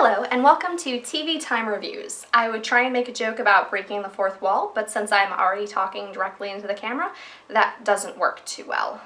Hello, and welcome to TV Time Reviews. I would try and make a joke about breaking the fourth wall, but since I'm already talking directly into the camera, that doesn't work too well.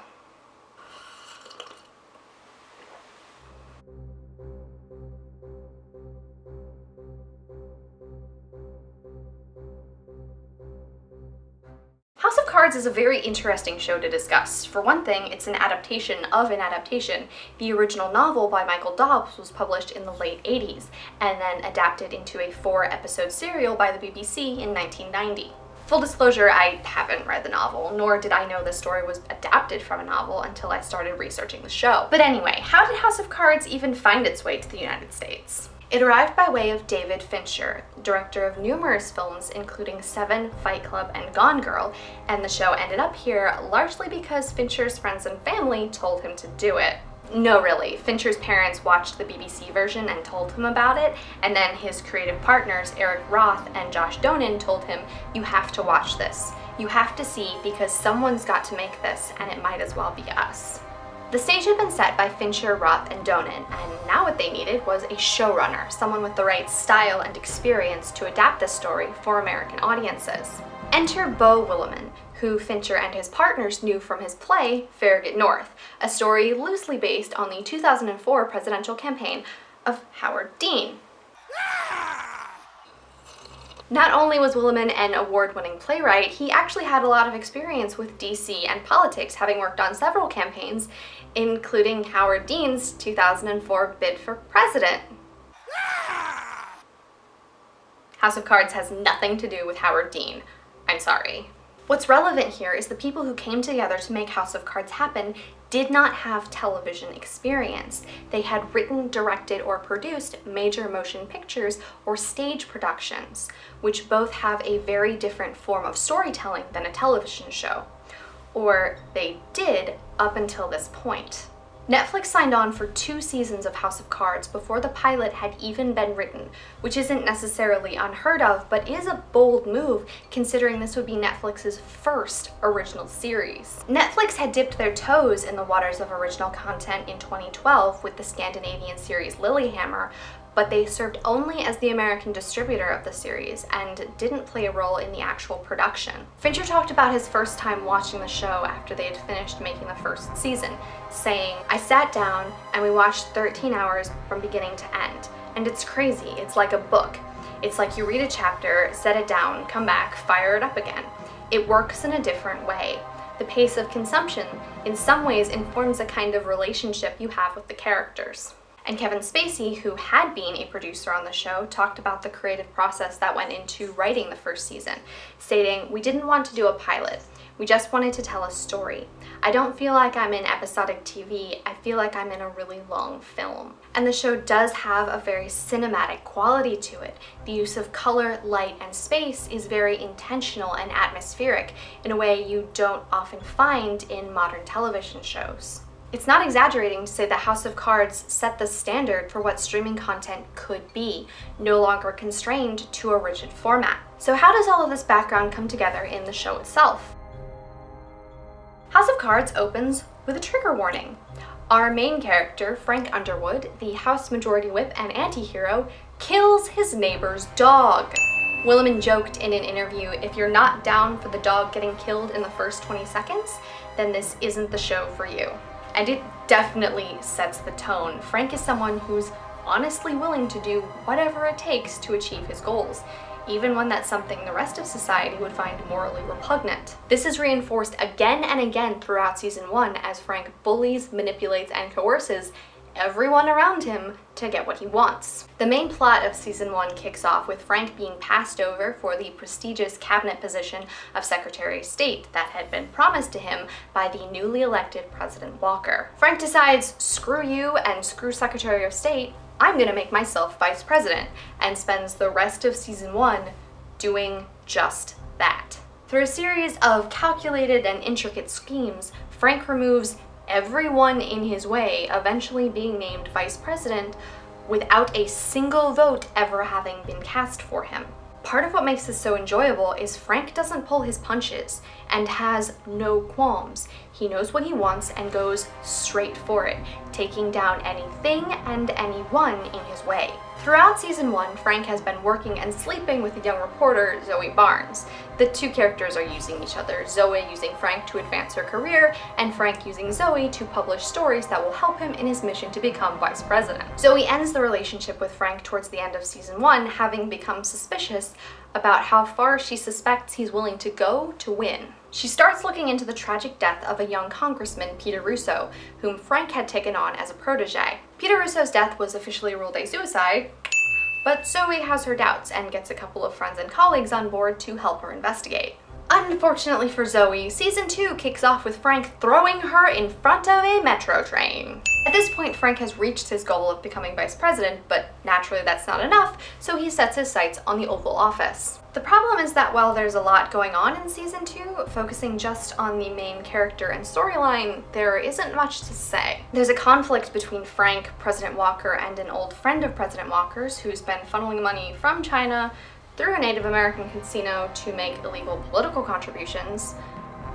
House of Cards is a very interesting show to discuss. For one thing, it's an adaptation of an adaptation. The original novel by Michael Dobbs was published in the late 80s, and then adapted into a 4-episode serial by the BBC in 1990. Full disclosure, I haven't read the novel, nor did I know the story was adapted from a novel until I started researching the show. But anyway, how did House of Cards even find its way to the United States? It arrived by way of David Fincher, director of numerous films including Seven, Fight Club, and Gone Girl, and the show ended up here largely because Fincher's friends and family told him to do it. No, really. Fincher's parents watched the BBC version and told him about it, and then his creative partners Eric Roth and Josh Donen told him, "You have to watch this. You have to see because someone's got to make this, and it might as well be us." The stage had been set by Fincher, Roth, and Donen, and now what they needed was a showrunner, someone with the right style and experience to adapt this story for American audiences. Enter Beau Willimon, who Fincher and his partners knew from his play, Farragut North, a story loosely based on the 2004 presidential campaign of Howard Dean. Not only was Willimon an award-winning playwright, he actually had a lot of experience with DC and politics, having worked on several campaigns, including Howard Dean's 2004 bid for president. House of Cards has nothing to do with Howard Dean. I'm sorry. What's relevant here is the people who came together to make House of Cards happen did not have television experience. They had written, directed, or produced major motion pictures or stage productions, which both have a very different form of storytelling than a television show. Or they did up until this point. Netflix signed on for 2 seasons of House of Cards before the pilot had even been written, which isn't necessarily unheard of, but is a bold move considering this would be Netflix's first original series. Netflix had dipped their toes in the waters of original content in 2012 with the Scandinavian series Lilyhammer, but they served only as the American distributor of the series and didn't play a role in the actual production. Fincher talked about his first time watching the show after they had finished making the first season, saying, "I sat down and we watched 13 hours from beginning to end, and it's crazy. It's like a book. It's like you read a chapter, set it down, come back, fire it up again. It works in a different way. The pace of consumption in some ways informs a kind of relationship you have with the characters." And Kevin Spacey, who had been a producer on the show, talked about the creative process that went into writing the first season, stating, "We didn't want to do a pilot. We just wanted to tell a story. I don't feel like I'm in episodic TV, I feel like I'm in a really long film." And the show does have a very cinematic quality to it. The use of color, light, and space is very intentional and atmospheric in a way you don't often find in modern television shows. It's not exaggerating to say that House of Cards set the standard for what streaming content could be, no longer constrained to a rigid format. So how does all of this background come together in the show itself? House of Cards opens with a trigger warning. Our main character, Frank Underwood, the House Majority Whip and anti-hero, kills his neighbor's dog. Willimon joked in an interview, "If you're not down for the dog getting killed in the first 20 seconds, then this isn't the show for you." And it definitely sets the tone. Frank is someone who's honestly willing to do whatever it takes to achieve his goals, even when that's something the rest of society would find morally repugnant. This is reinforced again and again throughout season 1 as Frank bullies, manipulates, and coerces everyone around him to get what he wants. The main plot of season 1 kicks off with Frank being passed over for the prestigious cabinet position of Secretary of State that had been promised to him by the newly elected President Walker. Frank decides, screw you and screw Secretary of State, I'm gonna make myself vice president, and spends the rest of season 1 doing just that. Through a series of calculated and intricate schemes, Frank removes everyone in his way, eventually being named vice president without a single vote ever having been cast for him. Part of what makes this so enjoyable is Frank doesn't pull his punches and has no qualms. He knows what he wants and goes straight for it, taking down anything and anyone in his way. Throughout season 1, Frank has been working and sleeping with the young reporter Zoe Barnes. The two characters are using each other, Zoe using Frank to advance her career, and Frank using Zoe to publish stories that will help him in his mission to become vice president. Zoe ends the relationship with Frank towards the end of season 1, having become suspicious about how far she suspects he's willing to go to win. She starts looking into the tragic death of a young congressman, Peter Russo, whom Frank had taken on as a protege. Peter Russo's death was officially ruled a suicide, but Zoe has her doubts and gets a couple of friends and colleagues on board to help her investigate. Unfortunately for Zoe, season 2 kicks off with Frank throwing her in front of a metro train. At this point, Frank has reached his goal of becoming vice president, but naturally that's not enough, so he sets his sights on the Oval Office. The problem is that while there's a lot going on in season 2, focusing just on the main character and storyline, there isn't much to say. There's a conflict between Frank, President Walker, and an old friend of President Walker's who's been funneling money from China through a Native American casino to make illegal political contributions,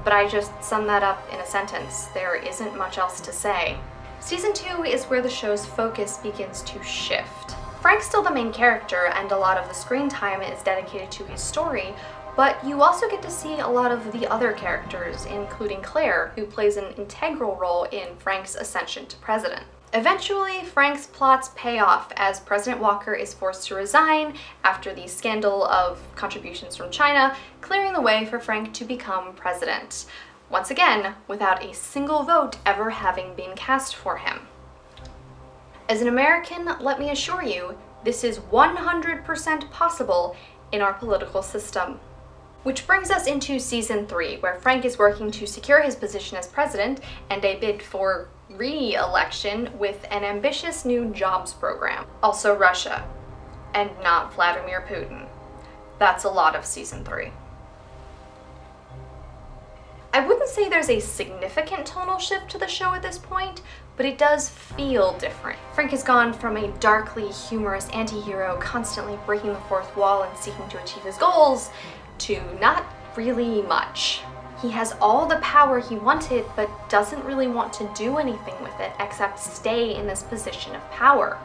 but I just summed that up in a sentence. There isn't much else to say. Season 2 is where the show's focus begins to shift. Frank's still the main character, and a lot of the screen time is dedicated to his story, but you also get to see a lot of the other characters, including Claire, who plays an integral role in Frank's ascension to president. Eventually, Frank's plots pay off as President Walker is forced to resign after the scandal of contributions from China, clearing the way for Frank to become president. Once again, without a single vote ever having been cast for him. As an American, let me assure you, this is 100% possible in our political system. Which brings us into season 3, where Frank is working to secure his position as president and a bid for re-election with an ambitious new jobs program. Also Russia, and not Vladimir Putin. That's a lot of season 3. I wouldn't say there's a significant tonal shift to the show at this point, but it does feel different. Frank has gone from a darkly humorous anti-hero constantly breaking the fourth wall and seeking to achieve his goals to not really much. He has all the power he wanted, but doesn't really want to do anything with it except stay in this position of power.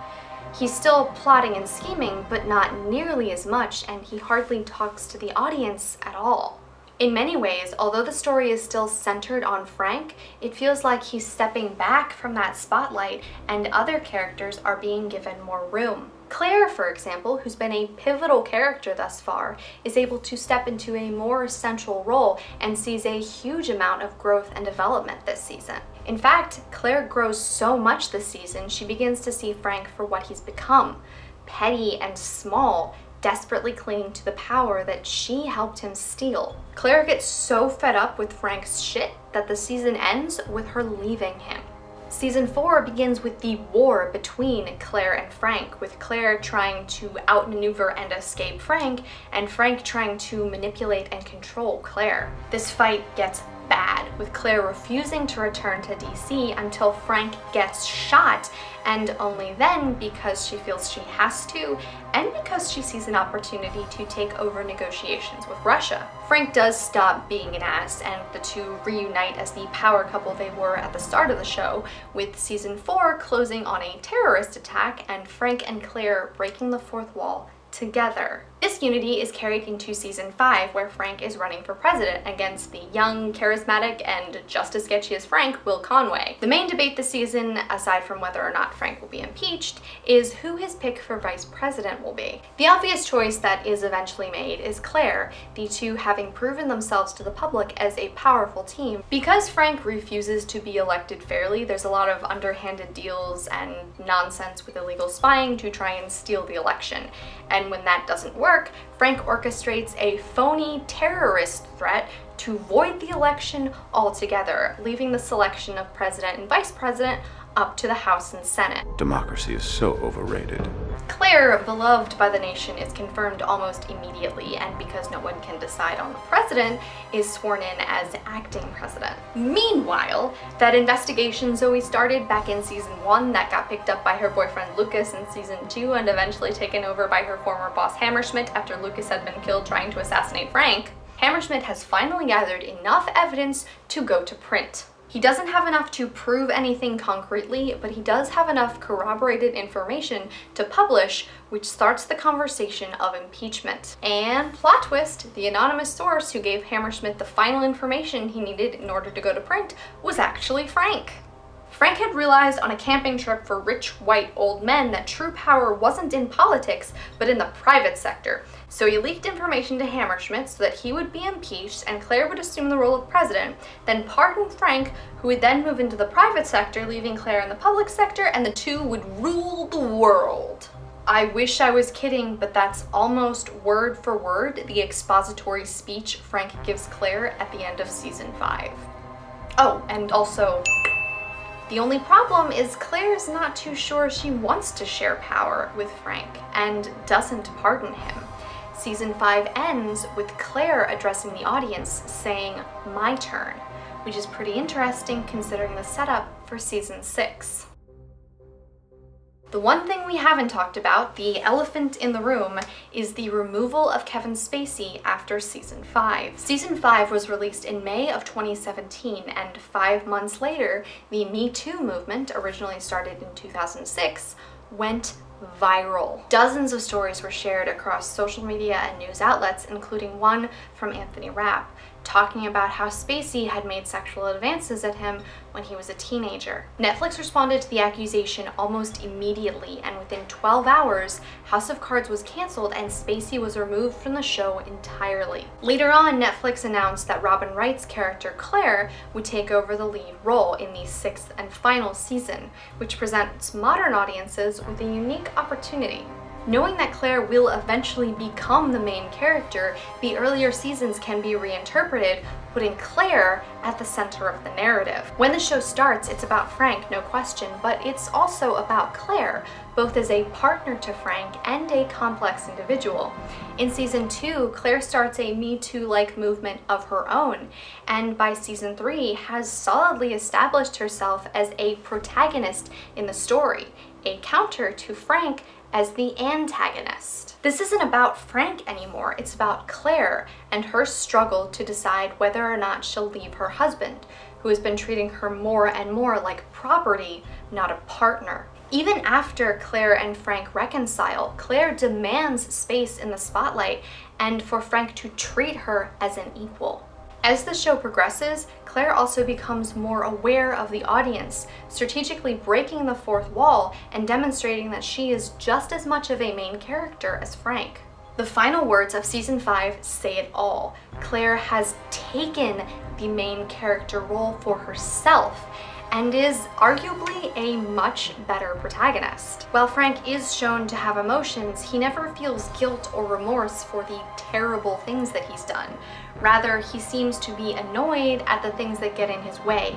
He's still plotting and scheming, but not nearly as much, and he hardly talks to the audience at all. In many ways, although the story is still centered on Frank, it feels like he's stepping back from that spotlight and other characters are being given more room. Claire, for example, who's been a pivotal character thus far, is able to step into a more central role and sees a huge amount of growth and development this season. In fact, Claire grows so much this season, she begins to see Frank for what he's become, petty and small, desperately clinging to the power that she helped him steal. Claire gets so fed up with Frank's shit that the season ends with her leaving him. Season 4 begins with the war between Claire and Frank, with Claire trying to outmaneuver and escape Frank, and Frank trying to manipulate and control Claire. This fight gets bad, with Claire refusing to return to DC until Frank gets shot, and only then because she feels she has to, and because she sees an opportunity to take over negotiations with Russia. Frank does stop being an ass, and the two reunite as the power couple they were at the start of the show, with season 4 closing on a terrorist attack and Frank and Claire breaking the fourth wall together. This unity is carried into season 5, where Frank is running for president against the young, charismatic, and just as sketchy as Frank, Will Conway. The main debate this season, aside from whether or not Frank will be impeached, is who his pick for vice president will be. The obvious choice that is eventually made is Claire, the two having proven themselves to the public as a powerful team. Because Frank refuses to be elected fairly, there's a lot of underhanded deals and nonsense with illegal spying to try and steal the election. And when that doesn't work, Frank orchestrates a phony terrorist threat to void the election altogether, leaving the selection of president and vice president up to the House and Senate. Democracy is so overrated. Claire, beloved by the nation, is confirmed almost immediately, and because no one can decide on the president, is sworn in as acting president. Meanwhile, that investigation Zoe started back in season 1 that got picked up by her boyfriend Lucas in season 2 and eventually taken over by her former boss Hammerschmidt after Lucas had been killed trying to assassinate Frank, Hammerschmidt has finally gathered enough evidence to go to print. He doesn't have enough to prove anything concretely, but he does have enough corroborated information to publish, which starts the conversation of impeachment. And plot twist, the anonymous source who gave Hammersmith the final information he needed in order to go to print was actually Frank. Frank had realized on a camping trip for rich white old men that true power wasn't in politics, but in the private sector. So he leaked information to Hammersmith so that he would be impeached and Claire would assume the role of president, then pardon Frank, who would then move into the private sector, leaving Claire in the public sector, and the two would rule the world. I wish I was kidding, but that's almost word for word the expository speech Frank gives Claire at the end of season 5. Oh, and also, the only problem is Claire's not too sure she wants to share power with Frank and doesn't pardon him. Season 5 ends with Claire addressing the audience saying, "My turn," which is pretty interesting considering the setup for season 6. The one thing we haven't talked about, the elephant in the room, is the removal of Kevin Spacey after season 5. Season 5 was released in May of 2017, and 5 months later, the Me Too movement, originally started in 2006, went viral. Dozens of stories were shared across social media and news outlets, including one from Anthony Rapp, talking about how Spacey had made sexual advances at him when he was a teenager. Netflix responded to the accusation almost immediately, and within 12 hours, House of Cards was canceled and Spacey was removed from the show entirely. Later on, Netflix announced that Robin Wright's character Claire would take over the lead role in the 6th and final season, which presents modern audiences with a unique opportunity. Knowing that Claire will eventually become the main character, the earlier seasons can be reinterpreted, putting Claire at the center of the narrative. When the show starts, it's about Frank, no question, but it's also about Claire, both as a partner to Frank and a complex individual. In season 2, Claire starts a Me Too-like movement of her own, and by season 3 has solidly established herself as a protagonist in the story, a counter to Frank as the antagonist. This isn't about Frank anymore, it's about Claire and her struggle to decide whether or not she'll leave her husband, who has been treating her more and more like property, not a partner. Even after Claire and Frank reconcile, Claire demands space in the spotlight and for Frank to treat her as an equal. As the show progresses, Claire also becomes more aware of the audience, strategically breaking the fourth wall and demonstrating that she is just as much of a main character as Frank. The final words of season 5 say it all. Claire has taken the main character role for herself and is arguably a much better protagonist. While Frank is shown to have emotions, he never feels guilt or remorse for the terrible things that he's done. Rather, he seems to be annoyed at the things that get in his way,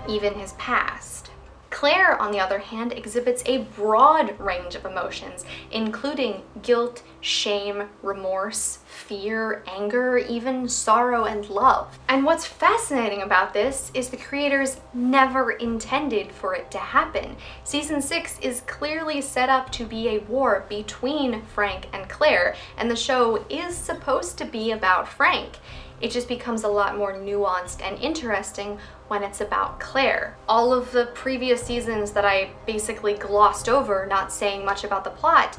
even his past. Claire, on the other hand, exhibits a broad range of emotions, including guilt, shame, remorse, fear, anger, even sorrow and love. And what's fascinating about this is the creators never intended for it to happen. Season 6 is clearly set up to be a war between Frank and Claire, and the show is supposed to be about Frank. It just becomes a lot more nuanced and interesting when it's about Claire. All of the previous seasons that I basically glossed over, not saying much about the plot,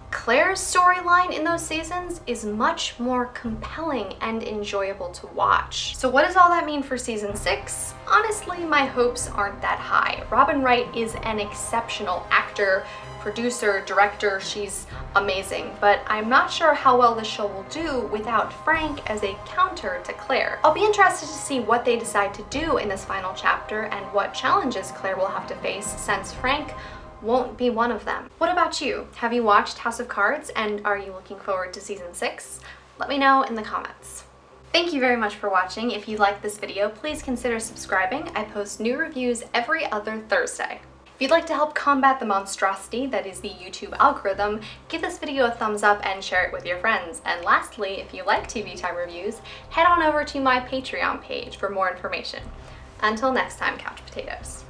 Claire's storyline in those seasons is much more compelling and enjoyable to watch. So what does all that mean for season 6? Honestly, my hopes aren't that high. Robin Wright is an exceptional actor, producer, director, she's amazing, but I'm not sure how well the show will do without Frank as a counter to Claire. I'll be interested to see what they decide to do in this final chapter and what challenges Claire will have to face, since Frank won't be one of them. What about you? Have you watched House of Cards and are you looking forward to season 6? Let me know in the comments. Thank you very much for watching. If you liked this video, please consider subscribing. I post new reviews every other Thursday. If you'd like to help combat the monstrosity that is the YouTube algorithm, give this video a thumbs up and share it with your friends. And lastly, if you like TV Time reviews, head on over to my Patreon page for more information. Until next time, Couch Potatoes.